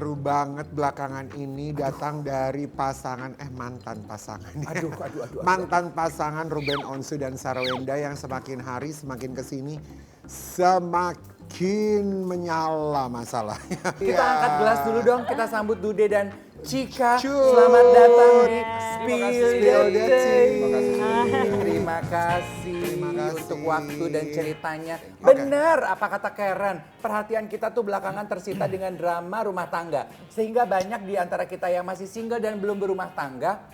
Baru banget belakangan ini datang dari mantan pasangan. Aduh. Mantan pasangan Ruben Onsu dan Sarawenda yang semakin hari semakin kesini semakin menyala masalahnya. Kita angkat gelas dulu dong, kita sambut Dude dan Chika. Cus. Selamat datang di Spill Spill the the Tea. Tea. Terima kasih untuk waktu dan ceritanya. Benar apa kata Karen, perhatian kita tuh belakangan tersita dengan drama rumah tangga. Sehingga banyak di antara kita yang masih single dan belum berumah tangga,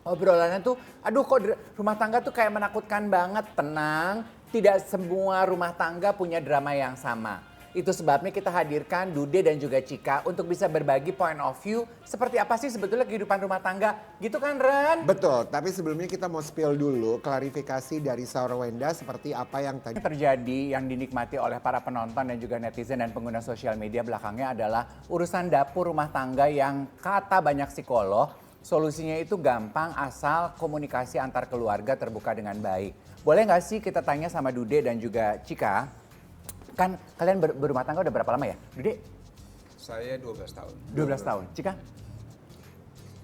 obrolannya tuh, aduh kok rumah tangga tuh kayak menakutkan banget. Tenang, tidak semua rumah tangga punya drama yang sama. Itu sebabnya kita hadirkan Dude dan juga Chika untuk bisa berbagi point of view seperti apa sih sebetulnya kehidupan rumah tangga. Gitu kan Ren? Betul, tapi sebelumnya kita mau spill dulu klarifikasi dari Sarawenda seperti apa yang tadi Terjadi yang dinikmati oleh para penonton dan juga netizen dan pengguna sosial media belakangnya adalah urusan dapur rumah tangga yang kata banyak psikolog, solusinya itu gampang asal komunikasi antar keluarga terbuka dengan baik. Boleh nggak sih kita tanya sama Dude dan juga Chika? Kan kalian berumah tangga udah berapa lama ya? Dude? Saya 12 tahun. 12 tahun. Chika?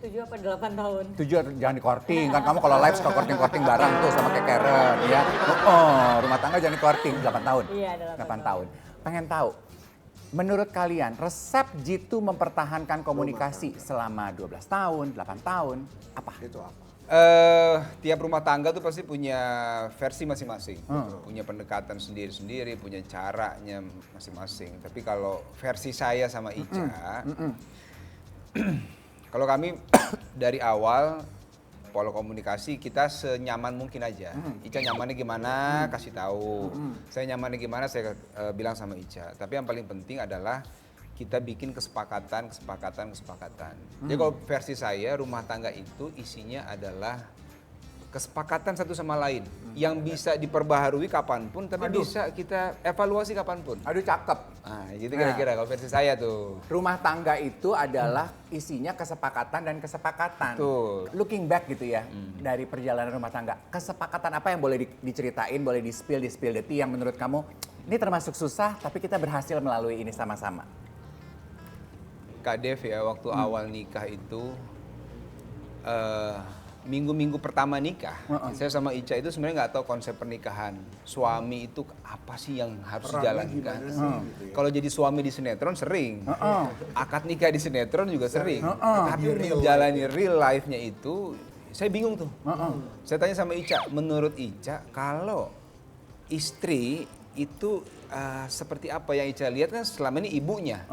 7 apa 8 tahun? 7 jangan di-courting. Kan kamu kalau live suka courting-courting bareng tuh sama kayak Karen ya. Rumah tangga jangan di-courting 8 tahun. Iya, 8 tahun. Pengen tahu, menurut kalian resep Jitu mempertahankan komunikasi selama 12 tahun, 8 tahun, apa? itu apa? Tiap rumah tangga tuh pasti punya versi masing-masing. Punya pendekatan sendiri-sendiri, punya caranya masing-masing. Tapi kalau versi saya sama Ica, kalau kami dari awal pola komunikasi kita senyaman mungkin aja. Ica nyamannya gimana, kasih tahu. Saya nyamannya gimana, saya bilang sama Ica. Tapi yang paling penting adalah kita bikin kesepakatan. Jadi kalau versi saya, rumah tangga itu isinya adalah kesepakatan satu sama lain. Yang bisa diperbaharui kapanpun, tapi bisa kita evaluasi kapanpun. Aduh cakep. Nah gitu kira-kira kalau versi saya tuh. Rumah tangga itu adalah isinya kesepakatan dan kesepakatan. Betul. Looking back gitu ya, dari perjalanan rumah tangga. Kesepakatan apa yang boleh diceritain, boleh di-spill the tea yang menurut kamu, ini termasuk susah tapi kita berhasil melalui ini sama-sama. Kak Dev ya, waktu awal nikah itu minggu-minggu pertama nikah, saya sama Ica itu sebenarnya nggak tahu konsep pernikahan. Suami itu apa sih yang harus dijalankan? Kalau jadi suami di sinetron sering, akad nikah di sinetron juga sering. Tapi menjalani real life-nya itu, saya bingung tuh. Saya tanya sama Ica, menurut Ica kalau istri itu seperti apa yang Ica lihat kan selama ini ibunya,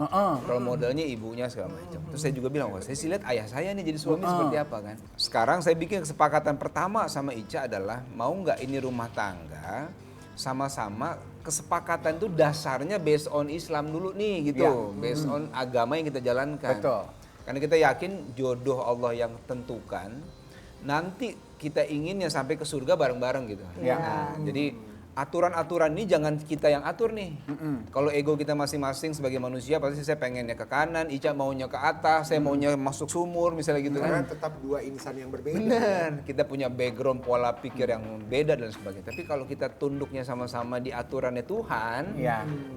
role modelnya ibunya segala macam. Terus saya juga bilang, wah saya sih lihat ayah saya nih jadi suami seperti apa kan. Sekarang saya bikin kesepakatan pertama sama Ica adalah mau nggak ini rumah tangga sama-sama kesepakatan itu dasarnya based on Islam dulu nih gitu, based on agama yang kita jalankan. Betul. Karena kita yakin jodoh Allah yang tentukan, nanti kita inginnya sampai ke surga bareng-bareng gitu. Nah, jadi aturan-aturan ini jangan kita yang atur nih. Kalau ego kita masing-masing sebagai manusia pasti saya pengennya ke kanan, Ica maunya ke atas, saya maunya masuk sumur misalnya gitu Karena kan. tetap dua insan yang berbeda. Benar, kita punya background pola pikir yang beda dan sebagainya. Tapi kalau kita tunduknya sama-sama di aturannya Tuhan,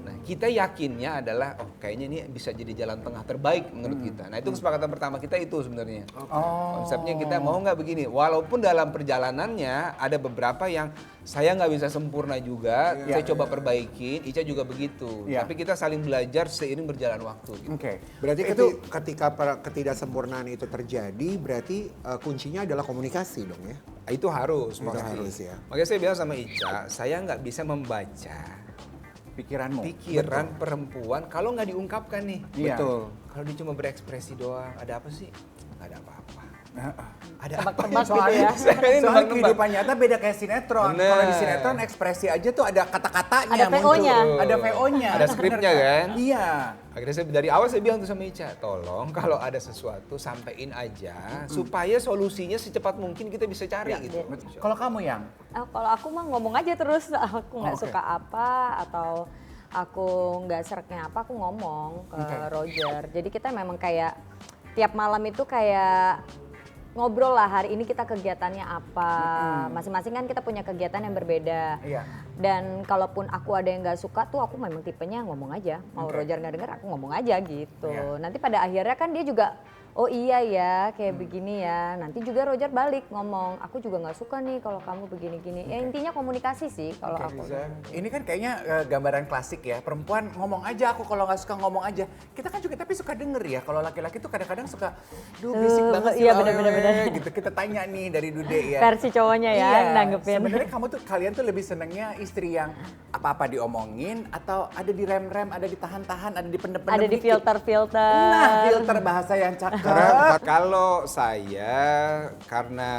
nah kita yakinnya adalah oh kayaknya ini bisa jadi jalan tengah terbaik menurut kita. Nah itu kesepakatan pertama kita itu sebenarnya. Konsepnya kita mau nggak begini, walaupun dalam perjalanannya ada beberapa yang saya nggak bisa sempurna juga, saya coba perbaikin, Ica juga begitu. Tapi kita saling belajar seiring berjalan waktu. Gitu. Berarti ketika ketidaksempurnaan itu terjadi, berarti kuncinya adalah komunikasi dong ya? Itu harus, Itu harus ya. Makanya saya bilang sama Ica, saya nggak bisa membaca Pikiran perempuan kalau nggak diungkapkan nih. Betul. Kalau dia cuma berekspresi doang, ada apa sih? Nggak ada apa-apa. Ada Tebak-tebak apa? gitu ya. Soalnya kehidupan nyata beda kayak sinetron. Kalau di sinetron ekspresi aja tuh ada kata-katanya. Ada VO-nya. Ada VO-nya. Ada skripnya kan? Iya. Akhirnya dari awal saya bilang tuh sama Ica, tolong kalau ada sesuatu sampein aja supaya solusinya secepat mungkin kita bisa cari gitu. Kalau kamu yang? Kalau aku mah ngomong aja terus, aku nggak suka apa atau aku nggak sereknya apa, aku ngomong ke Roger. Jadi kita memang kayak tiap malam itu kayak ngobrol lah, hari ini kita kegiatannya apa. Masing-masing kan kita punya kegiatan yang berbeda. Dan kalaupun aku ada yang nggak suka tuh aku memang tipenya ngomong aja. Mau Roger nggak denger aku ngomong aja gitu. Nanti pada akhirnya kan dia juga oh iya ya kayak begini ya. Nanti juga Roger balik ngomong aku juga nggak suka nih kalau kamu begini-gini. Ya intinya komunikasi sih kalau aku. Ini kan kayaknya gambaran klasik ya. Perempuan ngomong aja, aku kalau nggak suka ngomong aja. Kita kan juga tapi suka denger ya. Kalau laki-laki tuh kadang-kadang suka, duh berisik banget sih. Iya bener-bener. Gitu kita tanya nih dari Dude ya. Versi cowoknya ya nanggepin. Sebenarnya kalian tuh lebih senengnya istri yang apa-apa diomongin atau ada di rem-rem, ada ditahan-tahan, ada dipendem-pendem. Ada di filter-filter. Nah, filter bahasa yang cakep. Kalau saya karena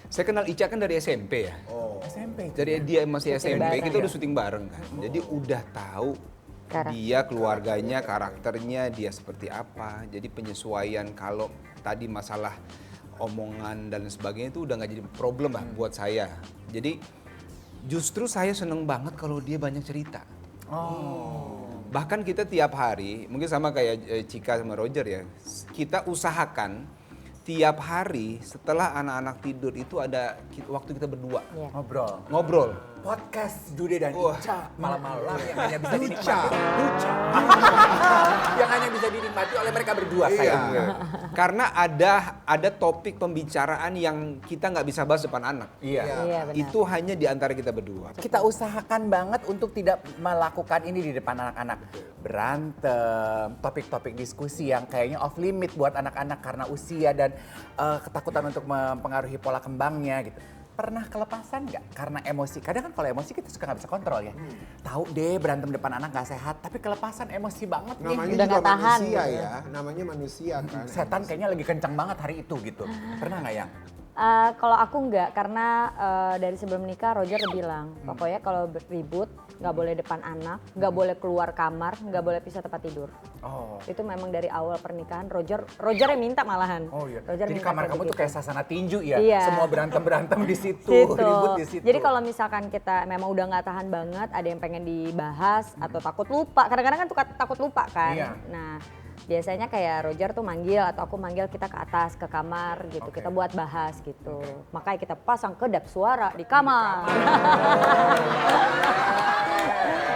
saya kenal Ica kan dari SMP ya. SMP. Dari dia masih Syuting SMP bareng. kita udah syuting bareng kan. Jadi udah tahu dia keluarganya, karakternya dia seperti apa. Jadi penyesuaian kalau tadi masalah omongan dan sebagainya itu udah nggak jadi problem lah buat saya. Jadi justru saya seneng banget kalau dia banyak cerita. Bahkan kita tiap hari, mungkin sama kayak Cika sama Roger ya, kita usahakan tiap hari setelah anak-anak tidur itu ada waktu kita berdua. Ngobrol. Podcast Dude dan Ica malam-malam yang hanya bisa dinikmati. Yang hanya bisa dinikmati oleh mereka berdua sayang. Karena ada topik pembicaraan yang kita nggak bisa bahas depan anak. Iya. Benar. Itu hanya di antara kita berdua. Kita usahakan banget untuk tidak melakukan ini di depan anak-anak. Berantem, topik-topik diskusi yang kayaknya off limit buat anak-anak karena usia dan ketakutan untuk mempengaruhi pola kembangnya gitu. Pernah kelepasan nggak? Karena emosi. Kadang kan kalau emosi kita suka nggak bisa kontrol ya. Tahu deh berantem depan anak nggak sehat, tapi kelepasan emosi banget nih. Namanya Udah juga nggak tahan manusia gitu. ya, namanya manusia kan. Setan kayaknya lagi kencang banget hari itu gitu. Pernah nggak yang? Kalau aku enggak, karena dari sebelum menikah Roger bilang, pokoknya kalau ribut nggak boleh depan anak, nggak boleh keluar kamar, nggak boleh pisah tempat tidur. Itu memang dari awal pernikahan Roger yang minta malahan. Roger Jadi minta kamar kayak kamu tuh begitu. kayak sasana tinju ya? Iya. Semua berantem di situ, Situ. ribut di situ. Jadi kalau misalkan kita memang udah nggak tahan banget, ada yang pengen dibahas atau takut lupa, kadang-kadang kan takut lupa kan. Iya. Nah biasanya kayak Roger tuh manggil atau aku manggil kita ke atas ke kamar gitu, kita buat bahas gitu. Makanya kita pasang kedap suara di kamar.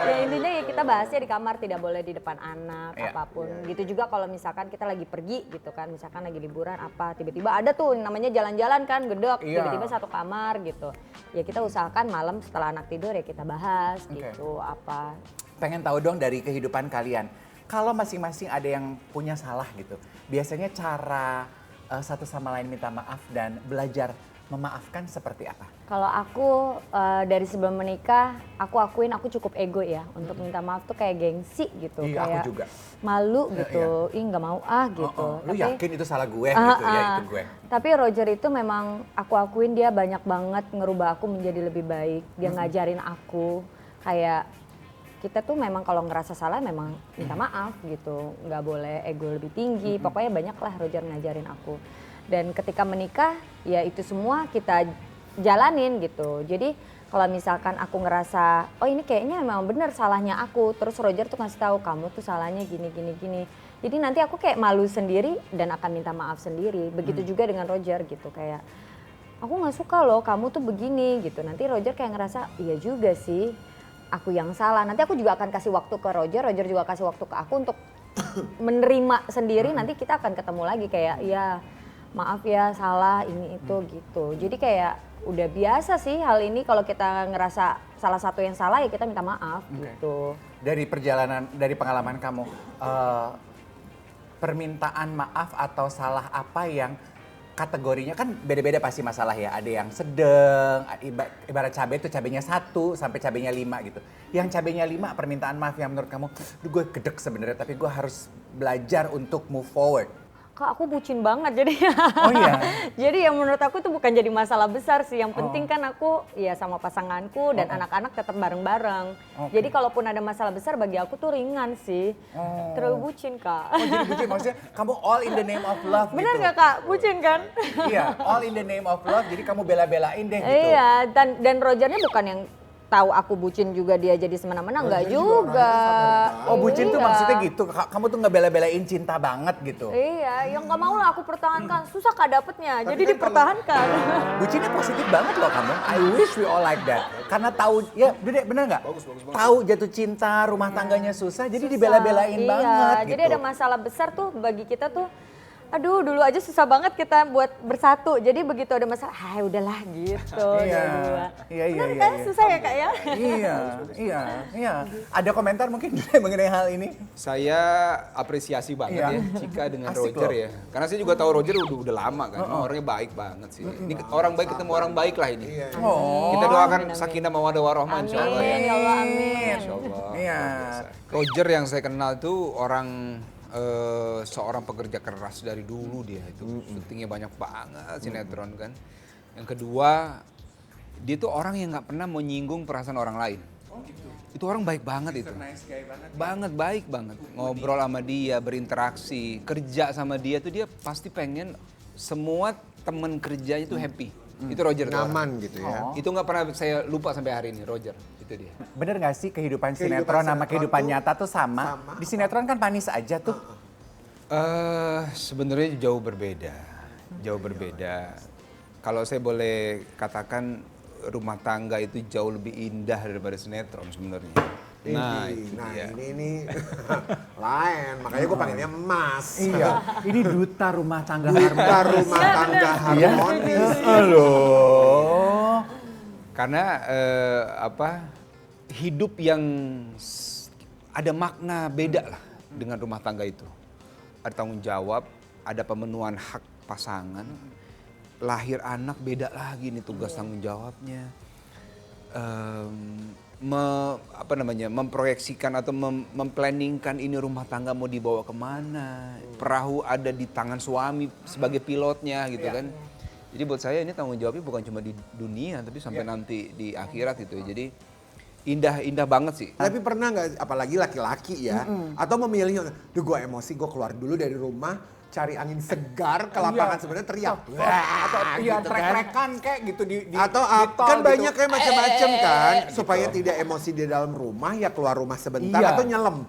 Ya intinya ya kita bahasnya di kamar, tidak boleh di depan anak apapun. Gitu juga kalau misalkan kita lagi pergi gitu kan, misalkan lagi liburan apa, tiba-tiba ada tuh namanya jalan-jalan kan gedek, tiba-tiba satu kamar gitu. Ya kita usahakan malam setelah anak tidur ya kita bahas gitu apa. Pengen tahu dong dari kehidupan kalian. Kalau masing-masing ada yang punya salah gitu, biasanya cara satu sama lain minta maaf dan belajar memaafkan seperti apa? Kalau aku dari sebelum menikah, aku akuin aku cukup ego ya untuk minta maaf tuh kayak gengsi gitu, Iya, kayak aku juga. malu gitu, ih nggak mau gitu. Lu yakin itu salah gue gitu ya, itu gue. Tapi Roger itu memang aku akuin dia banyak banget ngerubah aku menjadi lebih baik. Dia ngajarin aku kayak kita tuh memang kalau ngerasa salah memang minta maaf gitu, nggak boleh ego lebih tinggi. Pokoknya banyak lah Roger ngajarin aku. Dan ketika menikah ya itu semua kita jalanin gitu. Jadi kalau misalkan aku ngerasa oh ini kayaknya memang benar salahnya aku, terus Roger tuh ngasih tahu kamu tuh salahnya gini. Jadi nanti aku kayak malu sendiri dan akan minta maaf sendiri. Begitu juga dengan Roger gitu, kayak aku nggak suka loh kamu tuh begini gitu. Nanti Roger kayak ngerasa iya juga sih. Aku yang salah. Nanti aku juga akan kasih waktu ke Roger juga kasih waktu ke aku untuk menerima sendiri. Nanti kita akan ketemu lagi kayak ya maaf ya salah ini itu gitu. Jadi kayak udah biasa sih hal ini kalau kita ngerasa salah satu yang salah ya kita minta maaf gitu. Dari pengalaman kamu, permintaan maaf atau salah apa yang kategorinya kan beda-beda pasti masalah ya. Ada yang sedang, ibarat cabai itu cabainya 1 sampai cabainya 5 gitu. Yang cabainya 5 permintaan maaf yang menurut kamu, gue gedek sebenarnya tapi gue harus belajar untuk move forward. Kak aku bucin banget jadi. Oh iya? Jadi yang menurut aku itu bukan jadi masalah besar sih. Yang penting kan aku ya sama pasanganku dan anak-anak tetap bareng-bareng. Jadi kalaupun ada masalah besar bagi aku tuh ringan sih. Terlalu bucin Kak. Oh jadi bucin maksudnya kamu all in the name of love Bener gitu? gak Kak? Bucin kan? Iya, all in the name of love jadi kamu bela-belain deh gitu. Iya dan Rogernya bukan yang tahu aku bucin juga dia jadi semena-mena, enggak juga. Oh bucin tuh Iya. maksudnya gitu, kamu tuh ngebela-belain cinta banget gitu. Iya, yang nggak mau lah aku pertahankan, susah Kak dapetnya, jadi dipertahankan. Bucinnya positif banget loh kamu. I wish we all like that. Karena tahu, ya bener nggak? Tahu jatuh cinta, rumah tangganya susah, jadi dibela-belain Iya, banget jadi gitu. ada masalah besar tuh bagi kita tuh, aduh dulu aja susah banget kita buat bersatu, jadi begitu ada masalah, udahlah gitu. Iya, dua. iya, iya, Benar iya, kan, iya. susah ya Kak ya? Iya. Ada komentar mungkin mengenai hal ini? Saya apresiasi banget Iya. ya Cika dengan Asik Roger loh. ya. Karena saya juga tahu Roger udah lama kan. Emang orangnya baik banget sih. Ini orang baik ketemu orang baik lah ini. Oh. Kita doakan Amin, amin. sakinah mawaddah warahmah insyaallah ya. Amin, ya Allah, amin. Insyaallah. Iya. Roger yang saya kenal tuh orang seorang pekerja keras dari dulu dia itu. Syutingnya banyak banget sinetron kan. Yang kedua, dia tuh orang yang nggak pernah menyinggung perasaan orang lain. Itu orang baik banget itu. Banget, baik banget. Ngobrol sama dia, berinteraksi, kerja sama dia tuh dia pasti pengen semua teman kerjanya tuh happy. Itu Roger tuh orang. Nyaman gitu ya. Itu nggak pernah saya lupa sampai hari ini, Roger. Itu dia. Bener gak sih kehidupan Kehidupan sinetron sama sinetron kehidupan tuh nyata tuh sama? Di sinetron kan manis aja tuh. Sebenarnya jauh berbeda. Jauh berbeda. Kalau saya boleh katakan rumah tangga itu jauh lebih indah daripada sinetron sebenarnya. Nah, itu dia. ini lain. Makanya gue panggilnya Mas. Iya, ini duta rumah tangga Duta rumah tangga harmonis. Halo. Karena hidup yang ada makna beda lah dengan rumah tangga itu. Ada tanggung jawab, ada pemenuhan hak pasangan. Lahir anak beda lagi nih tugas tanggung jawabnya. Memproyeksikan atau memplanningkan ini rumah tangga mau dibawa kemana. Perahu ada di tangan suami sebagai pilotnya gitu kan. Jadi buat saya ini tanggung jawabnya bukan cuma di dunia tapi sampai nanti di akhirat gitu ya. Jadi indah banget sih. Tapi pernah nggak, apalagi laki-laki ya, atau memilih, duh gue emosi, gue keluar dulu dari rumah, cari angin segar ke lapangan sebenarnya teriak. Atau iya gitu kan. trek-trekan kayak gitu di Atau kan banyak kayak macam-macam kan, supaya tidak emosi di dalam rumah ya keluar rumah sebentar Iya. atau nyelam.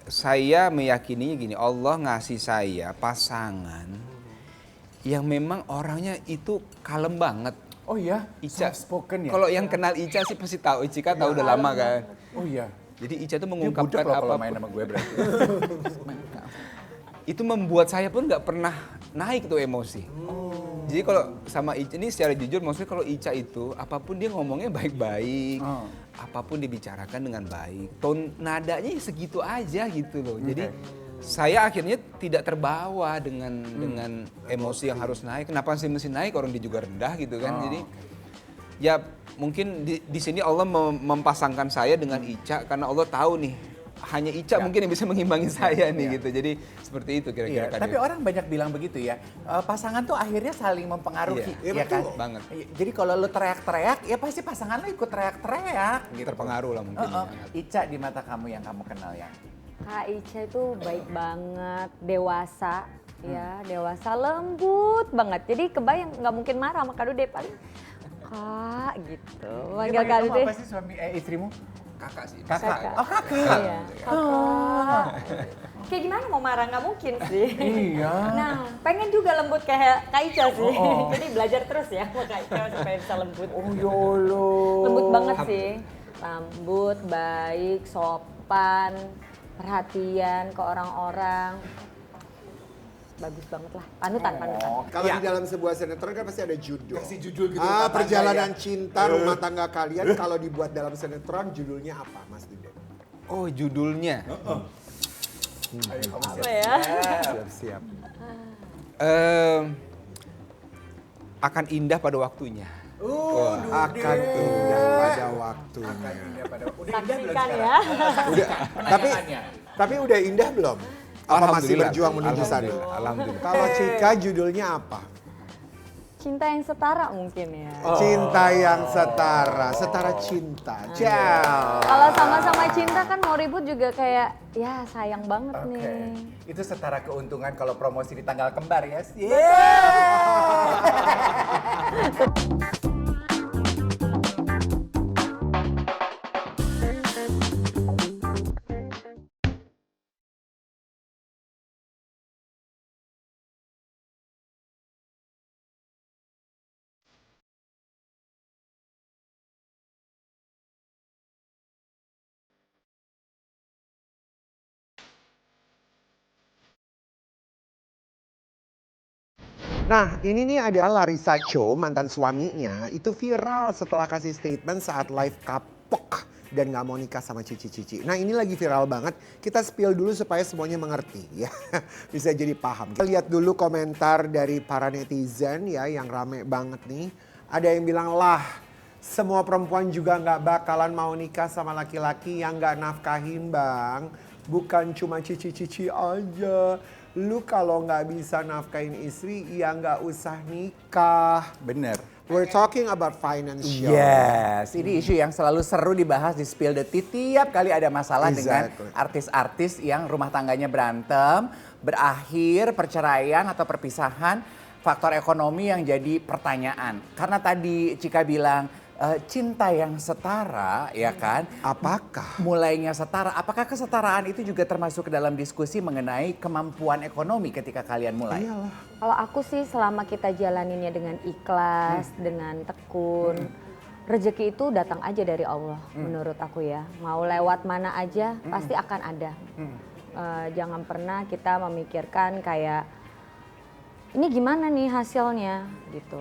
Saya meyakininya gini, Allah ngasih saya pasangan yang memang orangnya itu kalem banget. Oh iya, Ica, soft spoken ya. kalau yang kenal Ica sih pasti tahu, Ica tahu udah lama kan. Oh iya. Jadi Ica itu Dia mengungkapkan budek loh kalau apa main sama gue berarti. itu membuat saya pun nggak pernah naik tuh emosi. Jadi kalau sama Ica ini secara jujur, maksudnya kalau Ica itu apapun dia ngomongnya baik-baik, apapun dibicarakan dengan baik, tone nadanya segitu aja gitu loh. Jadi saya akhirnya tidak terbawa dengan emosi yang harus naik. Kenapa sih mesti naik? Orang dia juga rendah gitu kan. Jadi ya mungkin di sini Allah mempasangkan saya dengan Ica karena Allah tahu nih hanya Ica mungkin yang bisa mengimbangi saya nih gitu. Jadi seperti itu kira-kira. Iya, tapi orang banyak bilang begitu ya. Pasangan tuh akhirnya saling mempengaruhi, Iya, ya kan? betul. Banget. Jadi kalau lu teriak-teriak, ya pasti pasangan lu ikut teriak-teriak. Gitu. Terpengaruh lah mungkin. Ica di mata kamu yang kamu kenal ya. Kak Ica itu baik banget, dewasa, ya dewasa, lembut banget. Jadi kebayang nggak mungkin marah sama Kak Dude, paling Kak gitu. Manggil Kak Kamu Dude. apa sih suami istrimu? Kakak sih. Kakak. Oh kakak. Iya, kakak. Kayak gimana mau marah, nggak mungkin sih. Iya. Nah, pengen juga lembut kayak Kak Ica sih. Oh. Jadi belajar terus ya sama Kak Ica supaya bisa lembut. Oh yolo. Lembut banget sih. Lembut, baik, sopan, perhatian ke orang-orang. Bagus banget lah. Panutan. Kalau di dalam sebuah sinetron kan pasti ada judul. Kasih judul gitu, Ah, rumah tangga perjalanan ya. cinta rumah tangga kalian kalau dibuat dalam sinetron judulnya apa, Mas Dude? Oh judulnya. Apa ya? Siap-siap. Akan indah pada waktunya. Akan indah pada waktunya. Saksikan ya. Udah, tapi udah indah belum? Apa masih Alhamdulillah. berjuang menuju sana? Alhamdulillah. Kalau Cika judulnya apa? Cinta yang setara mungkin ya. Cinta yang setara cinta. Ciao. Kalau sama-sama cinta kan mau ribut juga kayak ya sayang banget Oke. nih. Itu setara keuntungan kalau promosi di tanggal kembar ya. Nah, ini nih adalah Larissa Cho, mantan suaminya. Itu viral setelah kasih statement saat live kapok dan nggak mau nikah sama Cici. Nah, ini lagi viral banget. Kita spill dulu supaya semuanya mengerti ya. Bisa jadi paham. Kita lihat dulu komentar dari para netizen ya yang rame banget nih. Ada yang bilang, lah semua perempuan juga nggak bakalan mau nikah sama laki-laki yang nggak nafkahin, Bang. Bukan cuma Cici aja. Lu kalau nggak bisa nafkahin istri, ya nggak usah nikah. Bener. We're talking about financial. Yes, ini isu yang selalu seru dibahas di Spill the Tea tiap kali ada masalah dengan Exactly. artis-artis yang rumah tangganya berantem, berakhir perceraian atau perpisahan, faktor ekonomi yang jadi pertanyaan. Karena tadi Cika bilang cinta yang setara, ya kan? Apakah? Mulainya setara, apakah kesetaraan itu juga termasuk ke dalam diskusi mengenai kemampuan ekonomi ketika kalian mulai? Iyalah. Kalau aku sih selama kita jalaninnya dengan ikhlas, dengan tekun, rezeki itu datang aja dari Allah menurut aku ya. Mau lewat mana aja pasti akan ada. Jangan pernah kita memikirkan kayak ini gimana nih hasilnya gitu.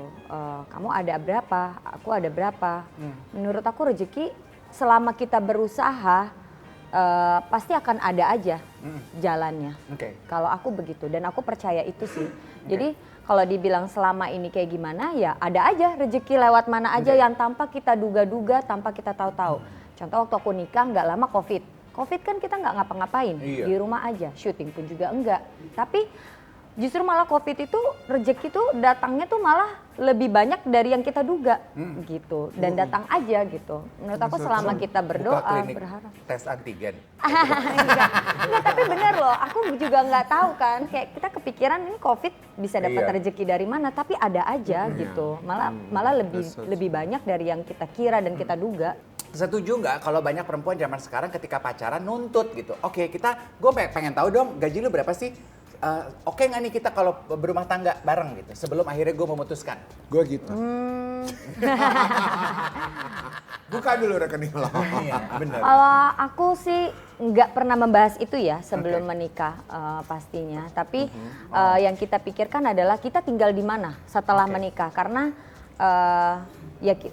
Kamu ada berapa, aku ada berapa. Menurut aku rezeki selama kita berusaha pasti akan ada aja jalannya. Oke. Kalau aku begitu dan aku percaya itu sih. Jadi kalau dibilang selama ini kayak gimana ya ada aja rezeki lewat mana aja yang tanpa kita duga-duga, tanpa kita tahu-tahu. Contoh waktu aku nikah nggak lama COVID. COVID kan kita nggak ngapa-ngapain, Iya. di rumah aja, syuting pun juga enggak. Tapi justru malah COVID itu rezeki tuh datangnya tuh malah lebih banyak dari yang kita duga gitu. Dan datang aja gitu. Menurut aku selama kita Buka berdoa, klinik berharap. tes antigen. Enggak, tapi bener loh. Aku juga nggak tahu kan. Kayak kita kepikiran ini COVID bisa dapat Iya. rezeki dari mana, tapi ada aja gitu. Malah lebih banyak dari yang kita kira dan kita duga. Setuju nggak kalau banyak perempuan zaman sekarang ketika pacaran nuntut gitu? Oke, gue pengen tahu dong gaji lu berapa sih? Oke nggak nih kita kalau berumah tangga bareng gitu? Sebelum akhirnya gue memutuskan. Gue gitu. Buka dulu rekening lo. Iya, bener. Kalau aku sih nggak pernah membahas itu ya sebelum menikah pastinya. Tapi yang kita pikirkan adalah kita tinggal di mana setelah menikah. Karena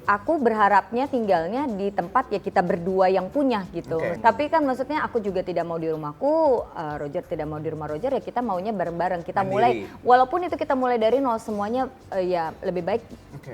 aku berharapnya tinggalnya di tempat ya kita berdua yang punya gitu. Oke. Tapi kan maksudnya aku juga tidak mau di rumahku, Roger tidak mau di rumah Roger, ya kita maunya bareng-bareng. Kita mulai, Mandiri. walaupun itu kita mulai dari nol semuanya ya lebih baik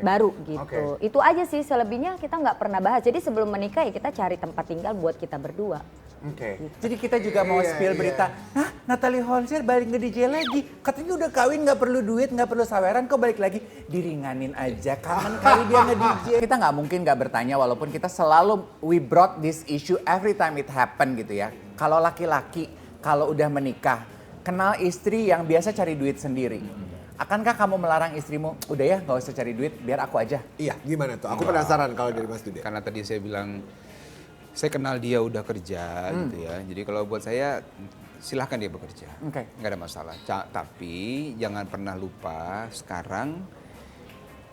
baru gitu. Itu aja sih, selebihnya kita nggak pernah bahas. Jadi sebelum menikah ya kita cari tempat tinggal buat kita berdua. Oke. Jadi kita juga mau spill berita, hah Natalie Holscher balik ke DJ lagi. Katanya udah kawin nggak perlu duit, nggak perlu saweran, kok balik lagi. Diringanin aja, kangen kali dia nge-DJ. Kita nggak mungkin nggak bertanya walaupun kita selalu we brought this issue every time it happen gitu ya. Kalau laki-laki, kalau udah menikah, kenal istri yang biasa cari duit sendiri. Akankah kamu melarang istrimu, udah ya nggak usah cari duit, biar aku aja? Iya, gimana tuh? Aku penasaran kalau dari Mas Dude. Karena tadi saya bilang, saya kenal dia udah kerja gitu ya. Jadi kalau buat saya silahkan dia bekerja, Oke. nggak ada masalah. Tapi jangan pernah lupa sekarang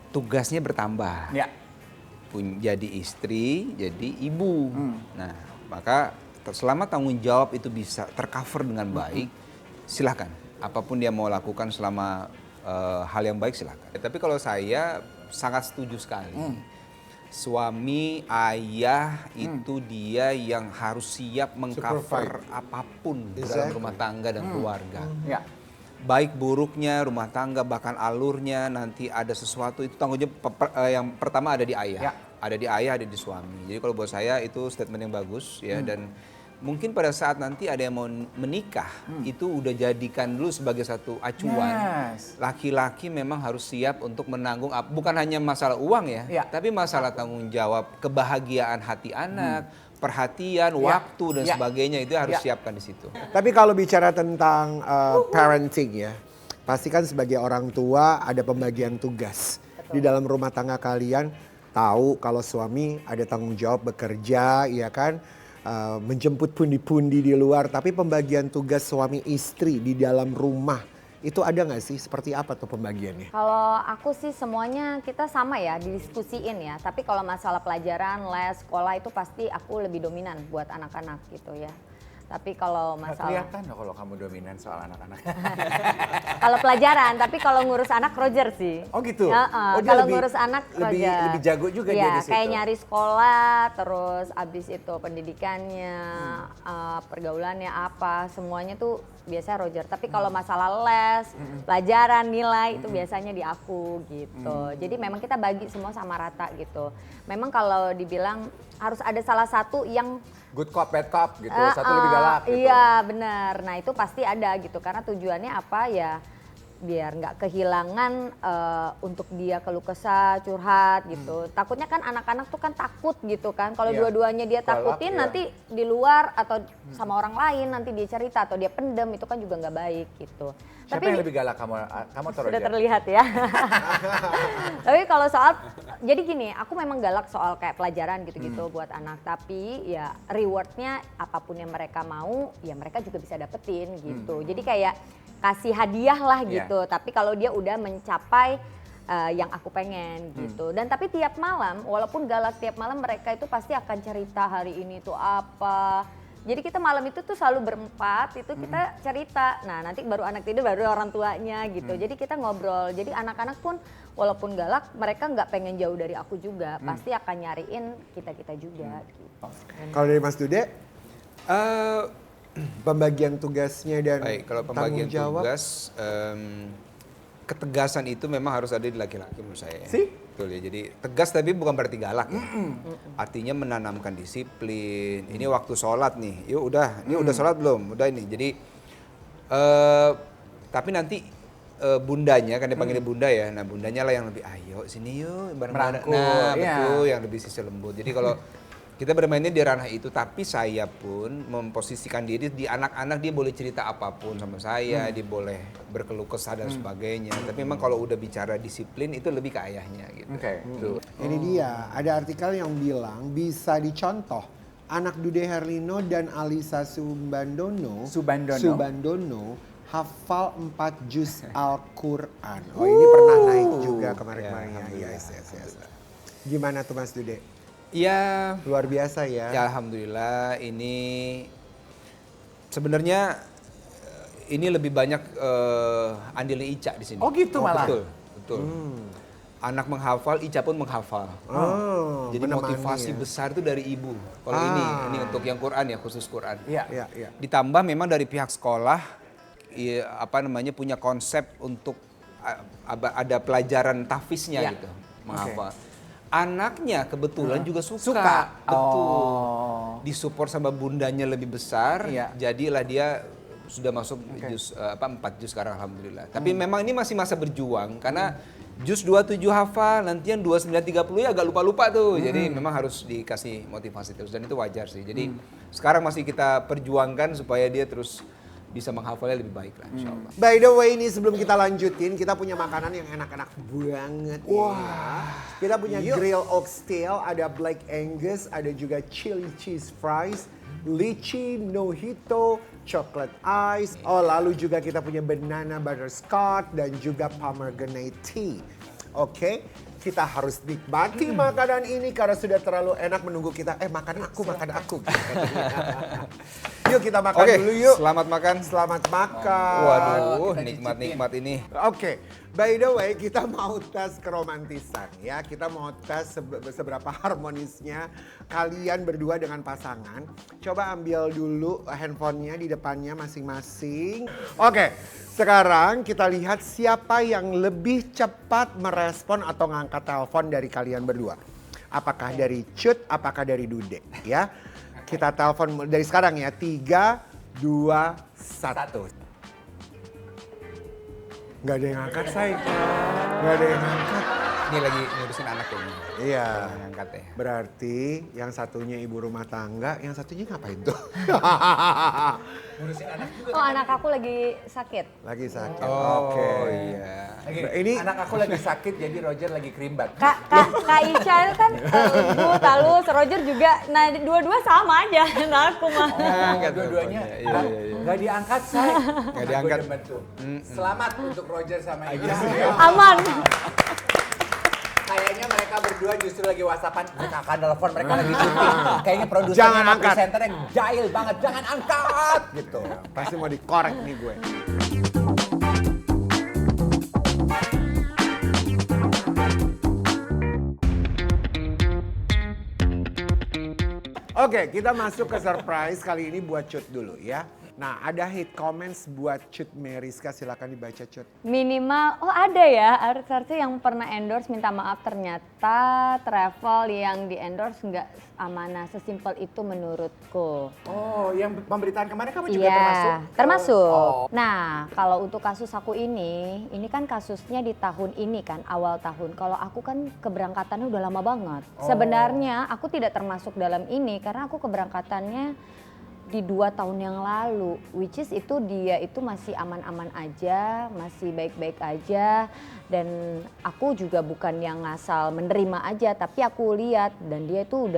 tugasnya bertambah. Ya. Jadi istri, jadi ibu. Nah, maka selama tanggung jawab itu bisa tercover dengan baik, silahkan. Apapun dia mau lakukan selama hal yang baik silahkan. Tapi kalau saya sangat setuju sekali. Suami, ayah itu dia yang harus siap mengcover apapun dalam rumah tangga dan keluarga. Ya. Baik buruknya rumah tangga, bahkan alurnya nanti ada sesuatu itu tanggung jawab yang pertama ada di ayah. Ya. Ada di ayah, ada di suami. Jadi kalau buat saya itu statement yang bagus ya, dan mungkin pada saat nanti ada yang mau menikah itu udah jadikan dulu sebagai satu acuan. Yes. Laki-laki memang harus siap untuk menanggung bukan hanya masalah uang ya, Ya. tapi masalah tanggung jawab, kebahagiaan hati anak, perhatian, waktu dan Ya. sebagainya itu harus Ya. siapkan di situ. Tapi kalau bicara tentang parenting ya, pasti kan sebagai orang tua ada pembagian tugas. Di dalam rumah tangga kalian tahu kalau suami ada tanggung jawab bekerja, ya kan, menjemput pundi-pundi di luar. Tapi pembagian tugas suami istri di dalam rumah itu ada nggak sih? Seperti apa tuh pembagiannya? Kalau aku sih semuanya kita sama ya, didiskusiin ya. Tapi kalau masalah pelajaran, les, sekolah itu pasti aku lebih dominan buat anak-anak gitu ya. Tapi kalau Nggak masalah kelihatan loh kalau kamu dominan soal anak-anak. kalau pelajaran, tapi kalau ngurus anak Roger sih. Oh gitu? Heeh, Oh, dia kalau lebih- ngurus anak lebih- Roger. lebih jago juga dia Iya, di situ. kayak nyari sekolah, terus abis itu pendidikannya, pergaulannya apa, semuanya tuh biasanya Roger. Tapi kalau masalah les, pelajaran, nilai itu biasanya di aku gitu. Jadi memang kita bagi semua sama rata gitu. Memang kalau dibilang harus ada salah satu yang Good cop, bad cop gitu, satu lebih galak gitu. Iya benar. Nah itu pasti ada gitu karena tujuannya apa ya biar nggak kehilangan untuk dia keluh kesah, curhat gitu. Takutnya kan anak-anak tuh kan takut gitu kan. Kalau Iya. dua-duanya dia Galak, takutin iya. nanti di luar atau sama orang lain nanti dia cerita atau dia pendem itu kan juga nggak baik gitu. Siapa yang lebih galak, kamu atau sudah Roger? terlihat ya. Tapi kalau soal, jadi gini, aku memang galak soal kayak pelajaran gitu-gitu buat anak. Tapi ya rewardnya apapun yang mereka mau, ya mereka juga bisa dapetin gitu. Jadi kayak kasih hadiah lah Iya. gitu. Tapi kalau dia udah mencapai yang aku pengen gitu. Dan tapi tiap malam, walaupun galak tiap malam mereka itu pasti akan cerita hari ini tuh apa. Jadi kita malam itu tuh selalu berempat itu kita cerita. Nah nanti baru anak tidur baru orang tuanya gitu. Jadi kita ngobrol. Jadi anak-anak pun walaupun galak mereka nggak pengen jauh dari aku juga. Pasti akan nyariin kita-kita juga. Gitu. Kalau dari Mas Dude, pembagian tugasnya dan Baik, kalau tanggung pembagian jawab. tugas, ketegasan itu memang harus ada di laki-laki menurut saya. Sih? Betul ya, jadi tegas tapi bukan berarti galak ya. Artinya menanamkan disiplin. Ini waktu sholat nih, yuk udah, ini udah sholat belum? Udah ini, jadi tapi nanti bundanya, kan dipanggilnya bunda ya, nah bundanya lah yang lebih ayo sini yuk bareng-bareng. Merangkul, Nah iya. betul, yang lebih sisi lembut. Jadi kalau kita bermainnya di ranah itu, tapi saya pun memposisikan diri di anak-anak, dia boleh cerita apapun sama saya, dia boleh berkeluh kesah dan sebagainya. Tapi memang kalau udah bicara disiplin itu lebih ke ayahnya gitu. Oke. Tuh. Ini dia, ada artikel yang bilang bisa dicontoh anak Dude Herlino dan Alisa Subandono hafal 4 juz Al-Quran. Oh ini pernah naik juga kemarin-kemarin ya. Yes. Gimana tuh Mas Dude? Ya, Luar biasa ya. ya alhamdulillah ini sebenarnya ini lebih banyak andilnya Ica di sini. Oh, gitu malah? Betul. Anak menghafal, Ica pun menghafal. Oh, Jadi menemani motivasi ya. besar itu dari ibu. Kalau ini untuk yang Quran ya, khusus Quran. Iya. Iya. Ditambah memang dari pihak sekolah punya konsep untuk ada pelajaran tahfiznya Ya. gitu, menghafal. Anaknya kebetulan juga suka. Suka. Betul. Oh. Disupport sama bundanya lebih besar, Iya. jadilah dia sudah masuk juz 4 juz sekarang alhamdulillah. Tapi memang ini masih masa berjuang karena juz 27 hafal, nanti yang 29 30 ya agak lupa-lupa tuh. Jadi memang harus dikasih motivasi terus dan itu wajar sih. Jadi sekarang masih kita perjuangkan supaya dia terus bisa menghafalnya lebih baik lah insyaallah. By the way ini sebelum kita lanjutin, kita punya makanan yang enak-enak banget. Wah. Kita punya grill oxtail, ada black angus, ada juga chili cheese fries, lychee mojito, chocolate ice. Oh lalu juga kita punya banana butterscotch dan juga pomegranate tea. Oke, kita harus nikmati makanan ini karena sudah terlalu enak menunggu kita. Makan aku. Yuk kita makan Oke, dulu yuk. selamat makan. Selamat makan. Waduh, kita nikmat-nikmat ini. Oke, by the way kita mau tes keromantisan ya. Kita mau tes seberapa harmonisnya kalian berdua dengan pasangan. Coba ambil dulu handphonenya di depannya masing-masing. Oke, sekarang kita lihat siapa yang lebih cepat merespon atau ngangkat telepon dari kalian berdua. Apakah dari Cut, apakah dari Dude ya. Kita telepon dari sekarang ya. 3, 2, 1. Nggak ada yang angkat, say. Nggak ada yang angkat. Ini lagi ngurusin anak ya ini. Iya. Yang angkat ya. Berarti yang satunya ibu rumah tangga, yang satunya ngapain tuh? Oh anak aku lagi sakit. Lagi sakit. Oh, Oke. iya. Ini Anak aku lagi sakit jadi Roger lagi kerimbat. Kak Ica itu kan lembut, halus, Roger juga. Nah dua-dua sama aja nah aku mah. Angkat Dua-duanya teleponnya. Iya. nggak diangkat, say. Nggak diangkat. Gue demen tuh. Selamat untuk Roger sama Ica. Aman. Kayaknya mereka berdua justru lagi whatsappan, mereka akan telepon, mereka lagi syuting. Kayaknya produsernya Jangan sama angkat. presenternya jahil banget, jangan angkat gitu. Pasti mau dikorek nih gue. Oke, kita masuk ke surprise kali ini buat Cut dulu ya. Nah, ada hate comments buat Cut Meriska, silakan dibaca Cut. Minimal, oh ada ya artis-artis yang pernah endorse minta maaf ternyata travel yang di endorse nggak amanah sesimpel itu menurutku. Oh, yang pemberitaan kemarin kamu juga Iya, termasuk? termasuk. Oh. Nah, kalau untuk kasus aku ini kan kasusnya di tahun ini kan, awal tahun. Kalau aku kan keberangkatannya udah lama banget. Sebenarnya aku tidak termasuk dalam ini karena aku keberangkatannya di 2 tahun yang lalu, which is itu dia itu masih aman-aman aja, masih baik-baik aja, dan aku juga bukan yang ngasal menerima aja, tapi aku lihat dan dia itu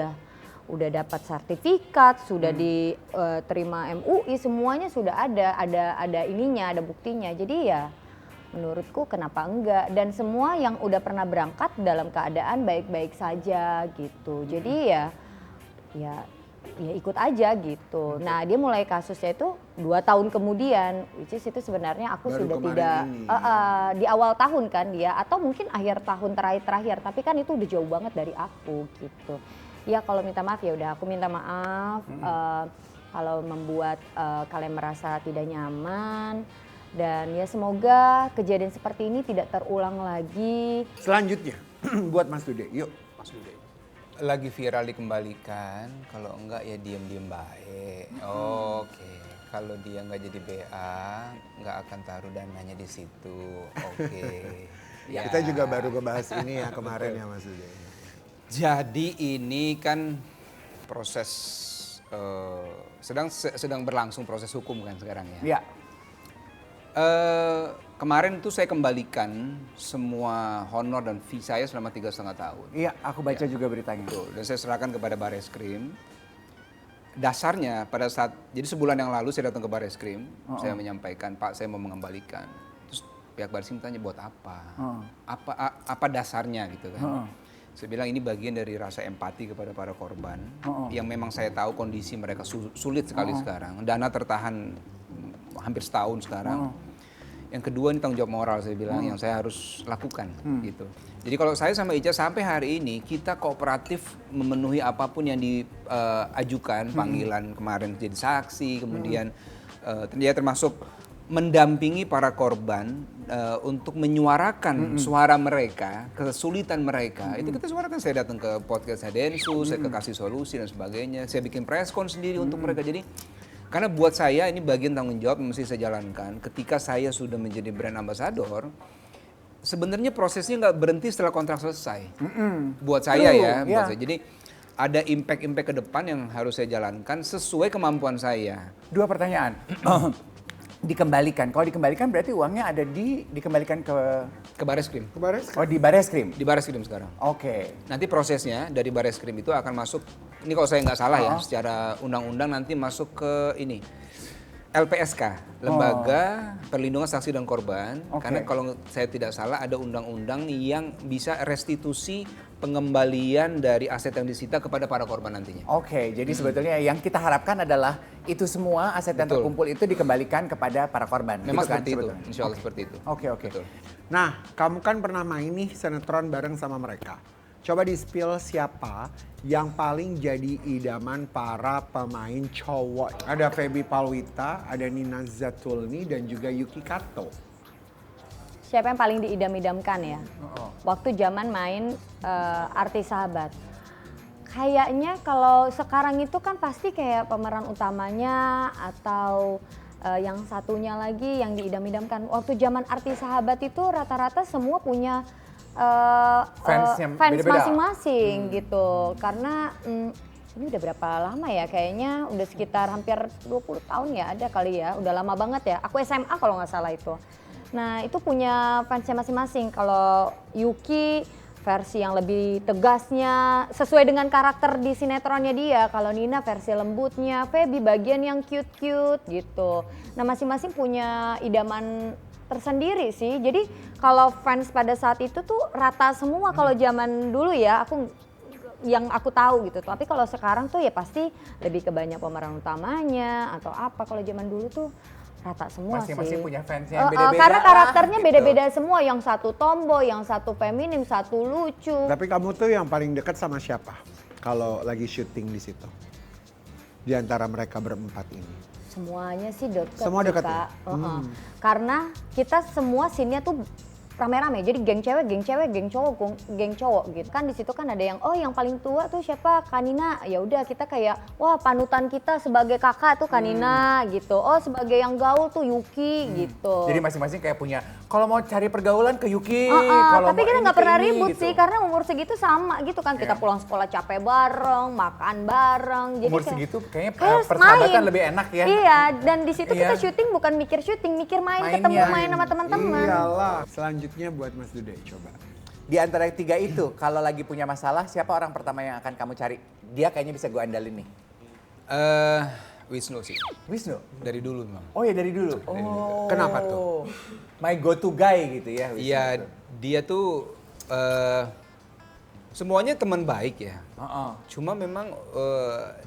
udah dapat sertifikat, sudah diterima MUI, semuanya sudah ada ininya, ada buktinya. Jadi ya menurutku kenapa enggak, dan semua yang udah pernah berangkat dalam keadaan baik-baik saja gitu. Jadi ya ikut aja gitu. Nah, dia mulai kasusnya itu 2 tahun kemudian, which is itu sebenarnya aku Baru sudah kemarin tidak ini. di awal tahun kan dia, atau mungkin akhir tahun terakhir, tapi kan itu udah jauh banget dari aku gitu. Ya kalau minta maaf ya udah aku minta maaf kalau membuat kalian merasa tidak nyaman, dan ya semoga kejadian seperti ini tidak terulang lagi. Selanjutnya, buat Mas Dude, yuk. Mas Dude. Lagi viral dikembalikan, kalau enggak ya diem-diem baik. Oke. Kalau dia nggak jadi BA, nggak akan taruh dananya di situ. Oke. Ya. Kita juga baru ngebahas ini ya kemarin ya Mas Dude. Jadi ini kan proses sedang berlangsung proses hukum kan sekarang ya. Ya. Kemarin tuh saya kembalikan semua honor dan fee saya selama 3,5 tahun. Iya, aku baca juga beritanya. Betul, dan saya serahkan kepada Bareskrim. Dasarnya pada saat, jadi sebulan yang lalu saya datang ke Bareskrim, saya menyampaikan, Pak saya mau mengembalikan. Terus pihak Bareskrim tanya buat apa? Apa dasarnya gitu kan. Saya bilang ini bagian dari rasa empati kepada para korban, yang memang saya tahu kondisi mereka sulit sekali sekarang. Dana tertahan hampir setahun sekarang. Yang kedua ini tanggung jawab moral saya bilang yang saya harus lakukan gitu. Jadi kalau saya sama Ica sampai hari ini kita kooperatif memenuhi apapun yang diajukan, panggilan kemarin jadi saksi, kemudian dia termasuk mendampingi para korban untuk menyuarakan suara mereka, kesulitan mereka. Itu kita suarakan, saya datang ke podcastnya Densus, saya ke Kasih Solusi dan sebagainya. Saya bikin preskon sendiri untuk mereka. Jadi karena buat saya ini bagian tanggung jawab yang mesti saya jalankan. Ketika saya sudah menjadi brand ambassador, sebenarnya prosesnya nggak berhenti setelah kontrak selesai. Buat saya ya, buat saya. Jadi ada impact-impact ke depan yang harus saya jalankan sesuai kemampuan saya. 2 pertanyaan. Dikembalikan. Kalau dikembalikan berarti uangnya ada dikembalikan Ke Bareskrim. oh di Bareskrim. Di Bareskrim sekarang. Oke. Nanti prosesnya dari Bareskrim itu akan masuk, ini kalau saya nggak salah ya, secara undang-undang nanti masuk ke ini, LPSK, Lembaga Perlindungan Saksi dan Korban. Karena kalau saya tidak salah ada undang-undang yang bisa restitusi pengembalian dari aset yang disita kepada para korban nantinya. Oke, jadi sebetulnya yang kita harapkan adalah itu semua aset yang Betul. terkumpul itu dikembalikan kepada para korban. Memang gitu kan, seperti itu, sebetulnya? insya Allah seperti itu. Oke. Betul. Nah, kamu kan pernah main nih sinetron bareng sama mereka. Coba di-spill siapa yang paling jadi idaman para pemain cowok. Ada Feby Palwita, ada Nina Zatulni, dan juga Yuki Kato. Siapa yang paling diidam-idamkan ya? Waktu zaman main Artis Sahabat. Kayaknya kalau sekarang itu kan pasti kayak pemeran utamanya atau yang satunya lagi yang diidam-idamkan. Waktu zaman Artis Sahabat itu rata-rata semua punya Fans yang fans beda-beda. masing-masing gitu. Karena ini udah berapa lama ya? Kayaknya udah sekitar hampir 20 tahun ya ada kali ya. Udah lama banget ya. Aku SMA kalau nggak salah itu. Nah itu punya fansnya masing-masing. Kalau Yuki versi yang lebih tegasnya sesuai dengan karakter di sinetronnya dia. Kalau Nina versi lembutnya, Feby bagian yang cute-cute gitu. Nah masing-masing punya idaman tersendiri sih. Jadi kalau fans pada saat itu tuh rata semua kalau zaman dulu ya, yang aku tahu gitu. Tapi kalau sekarang tuh ya pasti lebih ke banyak pemeran utamanya atau apa. Kalau zaman dulu tuh rata semua Masing-masing sih. punya fansnya yang beda-beda Karena lah, karakternya gitu. beda-beda semua. Yang satu tomboy, yang satu feminim, satu lucu. Tapi kamu tuh yang paling dekat sama siapa? Kalau lagi syuting di situ? Di antara mereka berempat ini. Semuanya sih deket Semua sih, deket Kak. ya? Karena kita semua scene-nya tuh rame-rame. Jadi geng cewek, geng cowok gitu. Kan di situ kan ada yang yang paling tua tuh siapa? Kanina. Ya udah kita kayak wah panutan kita sebagai kakak tuh Kanina gitu. Oh sebagai yang gaul tuh Yuki gitu. Jadi masing-masing kayak punya, kalau mau cari pergaulan ke Yuki. Tapi kita nggak pernah ribut gitu. sih karena umur segitu sama gitu kan. Kita pulang sekolah capek bareng, makan bareng. Jadi Umur kayak- segitu kayaknya kayak persahabatan main. lebih enak ya. Iya, dan di situ kita Iya. syuting bukan mikir syuting, mikir main, Mainnya. ketemu main sama teman-teman. Iyalah. Selanjutnya buat Mas Dude, coba. Di antara tiga itu, kalau lagi punya masalah, siapa orang pertama yang akan kamu cari? Dia kayaknya bisa gue andalin nih. Wisnu sih, Wisnu? dari dulu memang. Oh ya dari dulu? Oh. Kenapa tuh? My go to guy gitu ya Wisnu. Iya, tuh. dia tuh semuanya teman baik ya. Heeh. Cuma memang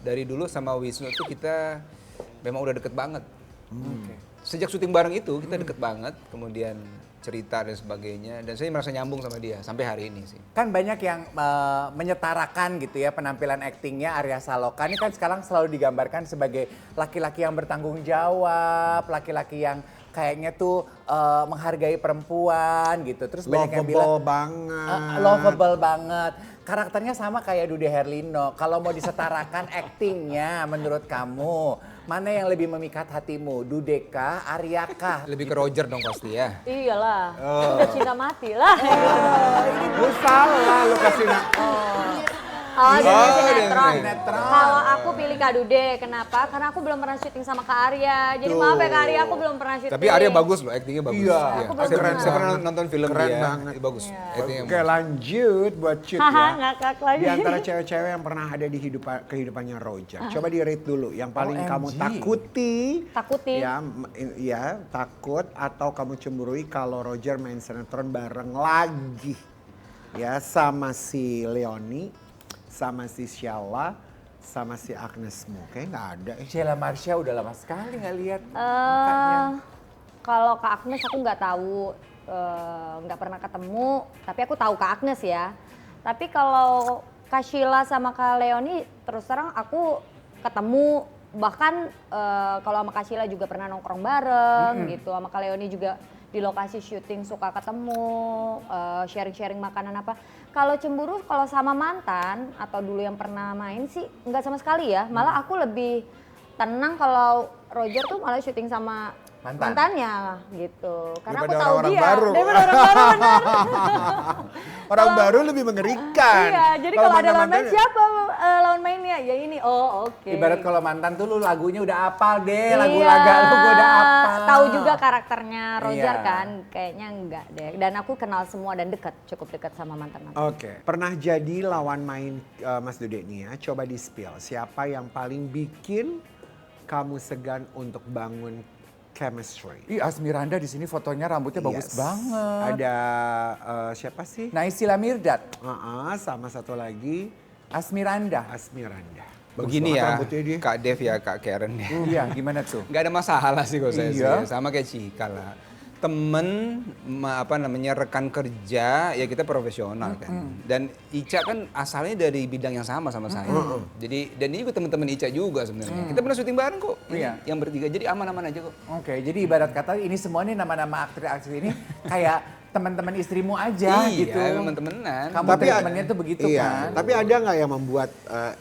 dari dulu sama Wisnu tuh kita memang udah deket banget. Oke. Sejak syuting bareng itu kita deket banget, kemudian cerita dan sebagainya. Dan saya merasa nyambung sama dia sampai hari ini sih. Kan banyak yang menyetarakan gitu ya penampilan aktingnya Arya Saloka. Ini kan sekarang selalu digambarkan sebagai laki-laki yang bertanggung jawab, laki-laki yang kayaknya tuh menghargai perempuan gitu. Terus banyak yang bilang Lovable banget. lovable banget. Karakternya sama kayak Dude Herlino. Kalau mau disetarakan aktingnya menurut kamu, mana yang lebih memikat hatimu? Dude kah, Arya kah? Lebih ke Roger dong pasti ya. Iyalah, udah cinta mati lah. Lu salah lu kasih Oh, jadi sinetron. Sinetron. Kalau aku pilih Kak Dude, kenapa? Karena aku belum pernah syuting sama Kak Arya. Jadi maaf ya Kak Arya, aku belum pernah syuting. Tapi Arya bagus loh, aktingnya bagus. Iya, aku belum Saya, pernah. saya pernah nonton film Keren dia, banget. bagus. Aktingnya Oke, lanjut buat Cut Haha, ya. ngakak lagi. Di antara cewek-cewek yang pernah ada di kehidupannya Roger. Coba di-rate dulu yang paling OMG. kamu takuti. Takuti. Ya, takut atau kamu cemburui kalau Roger main sinetron bareng lagi. Ya, sama si Leoni, sama si Sheila, sama si Agnes Mo. Kayaknya nggak ada. Sheila Marsha udah lama sekali nggak lihat mukanya. Kalau Kak Agnes aku nggak tahu, nggak pernah ketemu. Tapi aku tahu Kak Agnes ya. Tapi kalau Kak Sheila sama Kak Leoni terus terang aku ketemu. Bahkan kalau sama Kak Sheila juga pernah nongkrong bareng gitu. Sama Kak Leoni juga di lokasi syuting suka ketemu, sharing-sharing makanan apa. Kalau cemburu kalau sama mantan atau dulu yang pernah main sih nggak sama sekali ya. Malah aku lebih tenang kalau Roger tuh malah syuting sama mantannya gitu. Karena aku Daripada tahu orang-orang dia. baru. Daripada orang baru benar. Orang baru lebih mengerikan. Iya, jadi kalau ada lawan main mantan-mantannya- siapa lawan mainnya? Ya ini. Oh, oke. Ibarat kalau mantan tuh lu lagunya udah apal deh, Iya, lagu laga lu gua udah apal. Tahu juga karakternya Roger Iya. kan? Kayaknya enggak deh. Dan aku kenal semua dan cukup dekat sama mantan-mantan. Oke, pernah jadi lawan main Mas Dude nih ya, coba di spill. Siapa yang paling bikin kamu segan untuk bangun chemistry? Ih, Asmiranda di sini fotonya rambutnya bagus Yes. banget. Ada siapa sih? Naysila Mirdad, Sama satu lagi Asmiranda. Asmiranda. Bagus Begini banget ya, rambutnya dia. Kak Dev ya, Kak Karen ya. Iya, gimana tuh? Nggak ada masalah sih kalau saya Iya. sih. Sama kayak Cika lah. Temen, rekan kerja, ya kita profesional kan. Dan Ica kan asalnya dari bidang yang sama saya. Jadi, dan ini juga teman-teman Ica juga sebenarnya. Kita pernah syuting bareng kok. Iya. Yang bertiga, jadi aman-aman aja kok. Oke, jadi ibarat kata ini semua nih nama-nama aktris-aktris ini kayak teman-teman istrimu aja gitu. Iya, memang temenan. Kamu Tapi temennya tuh begitu kan? Tapi ada nggak yang membuat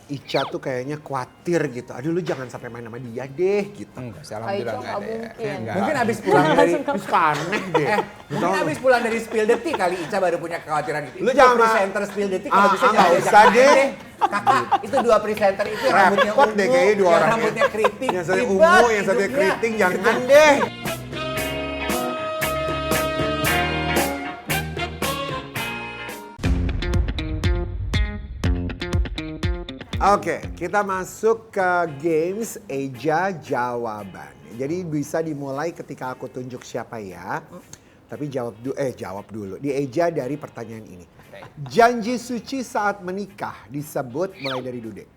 Ica tuh kayaknya khawatir gitu? Aduh lu jangan sampai main sama dia deh gitu. Enggak sih, alhamdulillah Ica nggak ada ya. mungkin. Nggak. Mungkin abis pulang dari Suka aneh deh. mungkin abis pulang dari Spill Detik kali Ica baru punya kekhawatiran gitu. Lu Itu jangan, presenter Spill Detik kalau bisa nggak jangan usah diajak deh. main Kakak, itu dua presenter itu yang rambutnya Repot deh kayaknya dua yang orang. rambutnya keriting. Yang satu ribet ungu, yang satu hidupnya. keriting, jangan deh. Oke, kita masuk ke games Eja Jawaban. Jadi bisa dimulai ketika aku tunjuk siapa ya. Tapi jawab dulu. Dieja dari pertanyaan ini. Janji suci saat menikah disebut mulai dari Dude.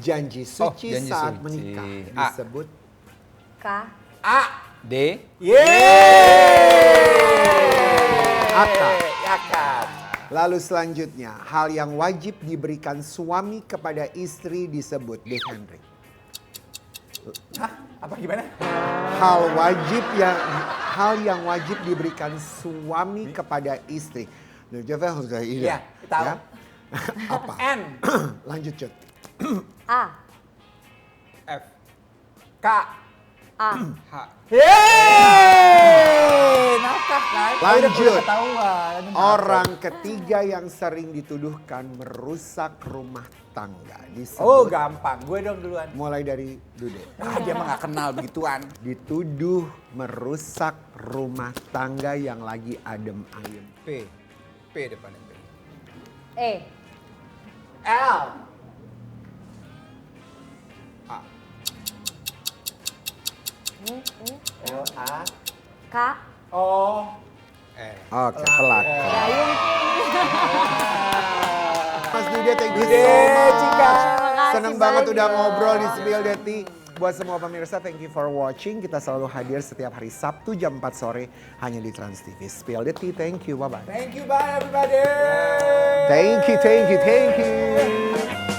Janji suci janji saat suci. menikah A. disebut K. A. D. akad. Akad. Lalu selanjutnya, hal yang wajib diberikan suami kepada istri disebut D. Henry. Hah? Apa gimana? Hal yang wajib diberikan suami kepada istri. Iya, tahu. Ya? Apa? N. Lanjut, Cut. A. F. K. A. H. Yeay! Nafkah kan? Lanjut. Udah ketahuan. Orang ketiga yang sering dituduhkan merusak rumah tangga disebut. Oh gampang, gue dong duluan. Mulai dari Dude. Dia mah gak kenal begituan. Dituduh merusak rumah tangga yang lagi adem ayem. P. P depannya P. E. L. A. L, A. K. O. L. Oke, kelar. Gayung. Mas Dude, thank you Dude, so much. Cika. Seneng banget udah ngobrol di Spill the Tea. Buat semua pemirsa, thank you for watching. Kita selalu hadir setiap hari Sabtu jam 4 sore hanya di Trans TV. Spill the Tea, thank you, bye-bye. Thank you, bye everybody. Thank you, thank you, thank you.